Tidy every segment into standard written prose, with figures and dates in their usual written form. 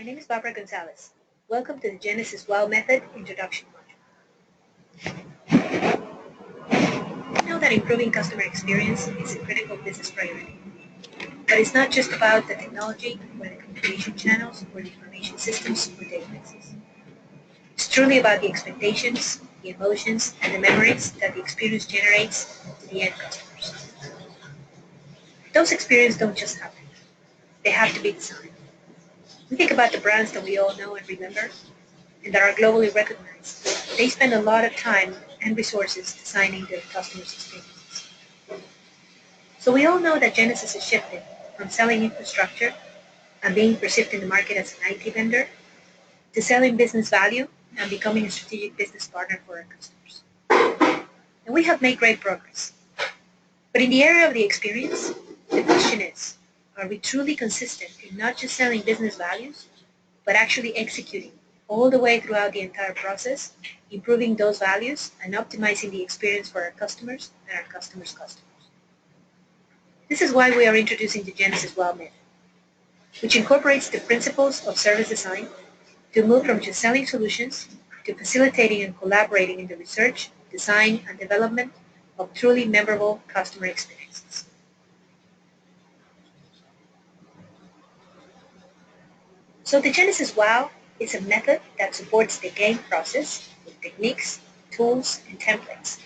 My name is Barbara Gonzalez. Welcome to the Genesis WOW Method Introduction Module. We know that improving customer experience is a critical business priority. But it's not just about the technology or the communication channels or the information systems or databases. It's truly about the expectations, the emotions, and the memories that the experience generates to the end customers. Those experiences don't just happen. They have to be designed. We think about the brands that we all know and remember and that are globally recognized. They spend a lot of time and resources designing their customers' experiences. So we all know that Genesis is shifting from selling infrastructure and being perceived in the market as an IT vendor to selling business value and becoming a strategic business partner for our customers. And we have made great progress. But in the area of the experience, the question is, are we truly consistent in not just selling business values, but actually executing all the way throughout the entire process, improving those values and optimizing the experience for our customers and our customers' customers? This is why we are introducing the Genesis WOW Method, which incorporates the principles of service design to move from just selling solutions to facilitating and collaborating in the research, design, and development of truly memorable customer experiences. So the Genesis WOW is a method that supports the game process with techniques, tools, and templates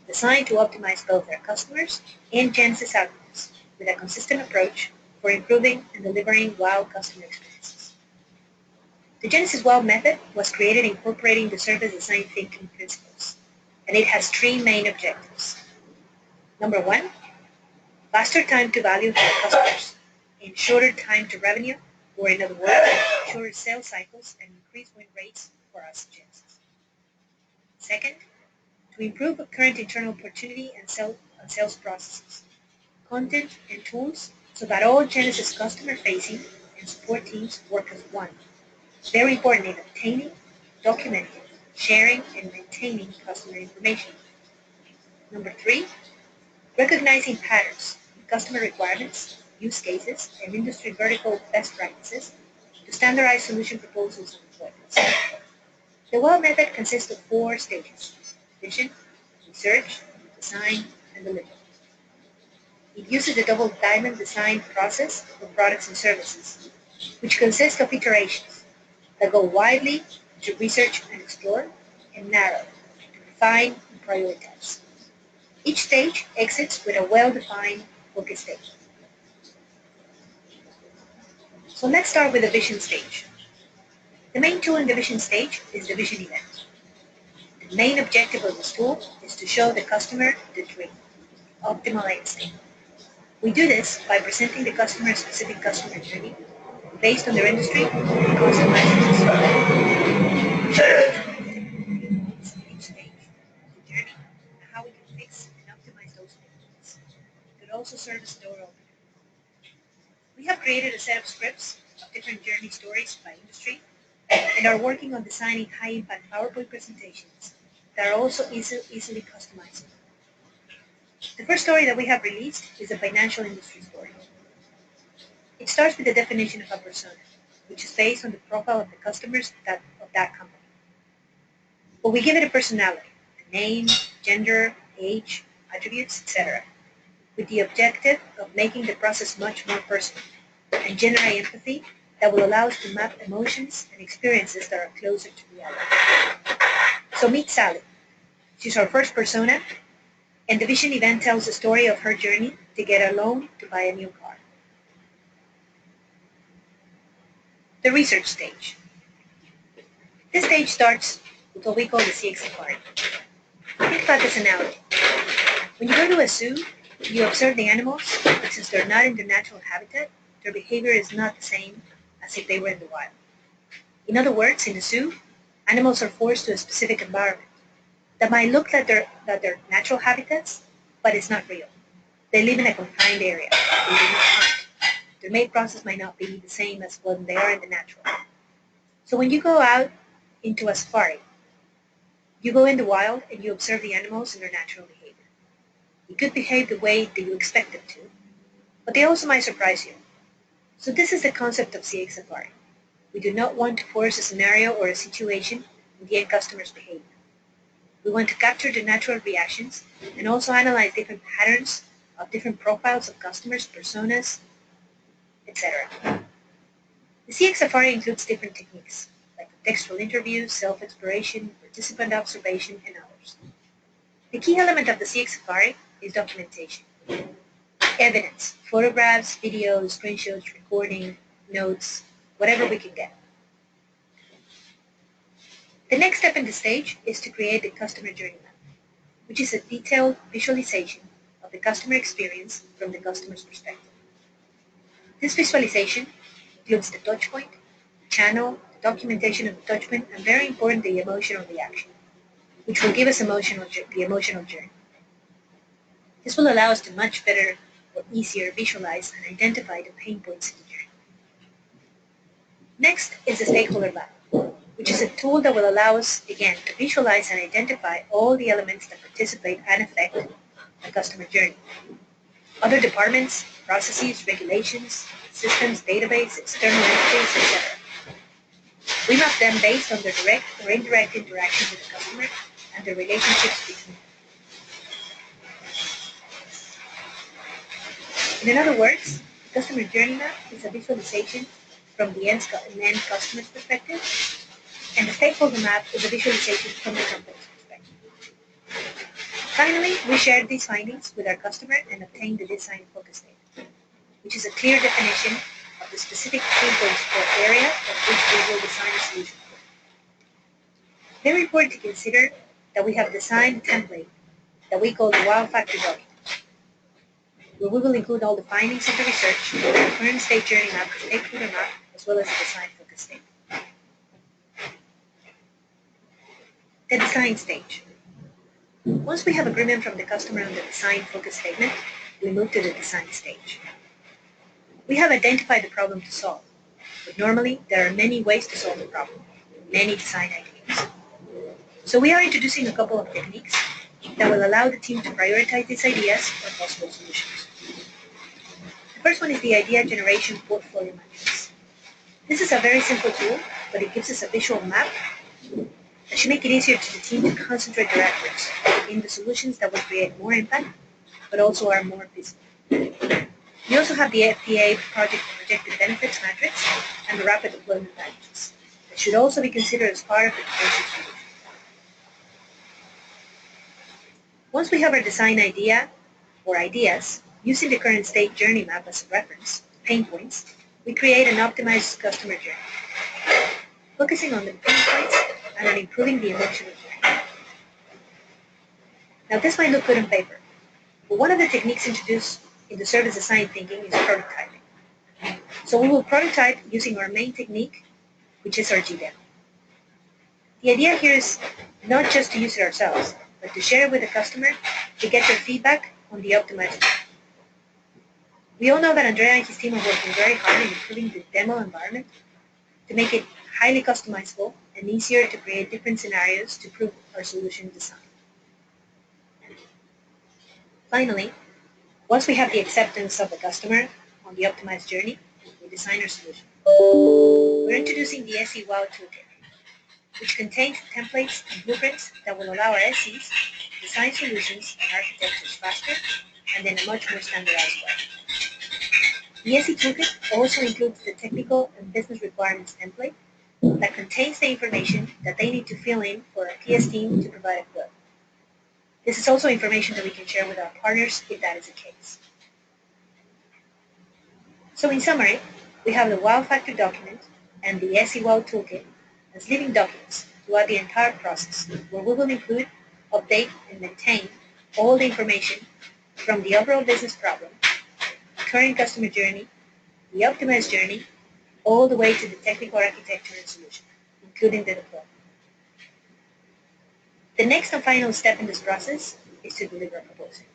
designed to optimize both our customers and Genesis outcomes with a consistent approach for improving and delivering WOW customer experiences. The Genesis WOW method was created incorporating the service design thinking principles, and it has three main objectives. Number one, faster time to value for our customers and shorter time to revenue, or in other words, shorter sales cycles and increased win rates for us at Genesis. Second, to improve current internal opportunity and sales processes, content, and tools so that all Genesis customer-facing and support teams work as one. Very important in obtaining, documenting, sharing, and maintaining customer information. Number three, recognizing patterns in customer requirements, use cases, and industry vertical best practices to standardize solution proposals and deployments. The WOW method consists of 4 stages: vision, research, design, and delivery. It uses the double diamond design process for products and services, which consists of iterations that go widely to research and explore, and narrow to refine and prioritize. Each stage exits with a well-defined focus stage. So let's start with the vision stage. The main tool in the vision stage is the vision event. The main objective of this tool is to show the customer the dream, optimal end state. We do this by presenting the customer a specific customer journey based on their industry and customizing the each stage, the journey, and how we can fix and optimize those pages. It could also serve as a door opener. We have created a set of scripts of different journey stories by industry and are working on designing high-impact PowerPoint presentations that are also easily customizable. The first story that we have released is a financial industry story. It starts with the definition of a persona, which is based on the profile of the customers of that company. But we give it a personality, a name, gender, age, attributes, etc., with the objective of making the process much more personal and generate empathy that will allow us to map emotions and experiences that are closer to reality. So meet Sally. She's our first persona, and the vision event tells the story of her journey to get a loan to buy a new car. The research stage. This stage starts with what we call the CX safari. Think about this analogy. When you go to a zoo, you observe the animals, but since they're not in their natural habitat, their behavior is not the same as if they were in the wild. In other words, in the zoo, animals are forced to a specific environment that might look like their natural habitats, but it's not real. They live in a confined area. They do not hunt. Their mate process might not be the same as when they are in the natural. So when you go out into a safari, you go in the wild and you observe the animals and their natural behavior. They could behave the way that you expect them to, but they also might surprise you. So this is the concept of CX Safari. We do not want to force a scenario or a situation in the end customer's behavior. We want to capture the natural reactions and also analyze different patterns of different profiles of customers, personas, etc. The CX Safari includes different techniques, like contextual interviews, self-exploration, participant observation, and others. The key element of the CX Safari is documentation. Evidence, photographs, videos, screenshots, recording, notes, whatever we can get. The next step in the stage is to create the customer journey map, which is a detailed visualization of the customer experience from the customer's perspective. This visualization includes the touchpoint, the channel, the documentation of the touchpoint, and very important, the emotional reaction, which will give us the emotional journey. This will allow us to much better or easier visualize and identify the pain points in the journey. Next is the stakeholder map, which is a tool that will allow us, again, to visualize and identify all the elements that participate and affect the customer journey. Other departments, processes, regulations, systems, database, external entities, etc. We map them based on their direct or indirect interaction with the customer and the relationships between them. In other words, the customer journey map is a visualization from the end customer's perspective, and the stakeholder map is a visualization from the company's perspective. Finally, we shared these findings with our customer and obtained the design focus statement, which is a clear definition of the specific pain points or area of which we will design a solution for. Very important to consider that we have designed a template that we call the Wow Factor document, where we will include all the findings of the research, the current state journey map, the stakeholder map, as well as the design focus statement. The design stage. Once we have agreement from the customer on the design focus statement, we move to the design stage. We have identified the problem to solve, but normally there are many ways to solve the problem, many design ideas. So we are introducing a couple of techniques that will allow the team to prioritize these ideas or possible solutions. The first one is the idea generation portfolio matrix. This is a very simple tool, but it gives us a visual map that should make it easier to the team to concentrate their efforts in the solutions that will create more impact, but also are more visible. We also have the FDA projected benefits matrix and the rapid deployment packages that should also be considered as part of the potential solution. Once we have our design idea or ideas, using the current state journey map as a reference, pain points, we create an optimized customer journey, focusing on the pain points and on improving the emotional journey. Now this might look good on paper, but one of the techniques introduced in the service design thinking is prototyping. So we will prototype using our main technique, which is our GDEM. The idea here is not just to use it ourselves, but to share it with the customer to get their feedback on the optimized plan. We all know that Andrea and his team are working very hard in improving the demo environment to make it highly customizable and easier to create different scenarios to prove our solution design. Finally, once we have the acceptance of the customer on the optimized journey, we design our solution. We're introducing the SE Wow Toolkit, which contains templates and blueprints that will allow our SEs to design solutions and architectures faster and in a much more standardized way. The SE Toolkit also includes the technical and business requirements template that contains the information that they need to fill in for our PS team to provide a quote. This is also information that we can share with our partners if that is the case. So in summary, we have the Wow Factor document and the SE Wow Toolkit as living documents throughout the entire process, where we will include, update, and maintain all the information from the overall business problem, the current customer journey, the optimized journey, all the way to the technical architecture and solution, including the deployment. The next and final step in this process is to deliver a proposal.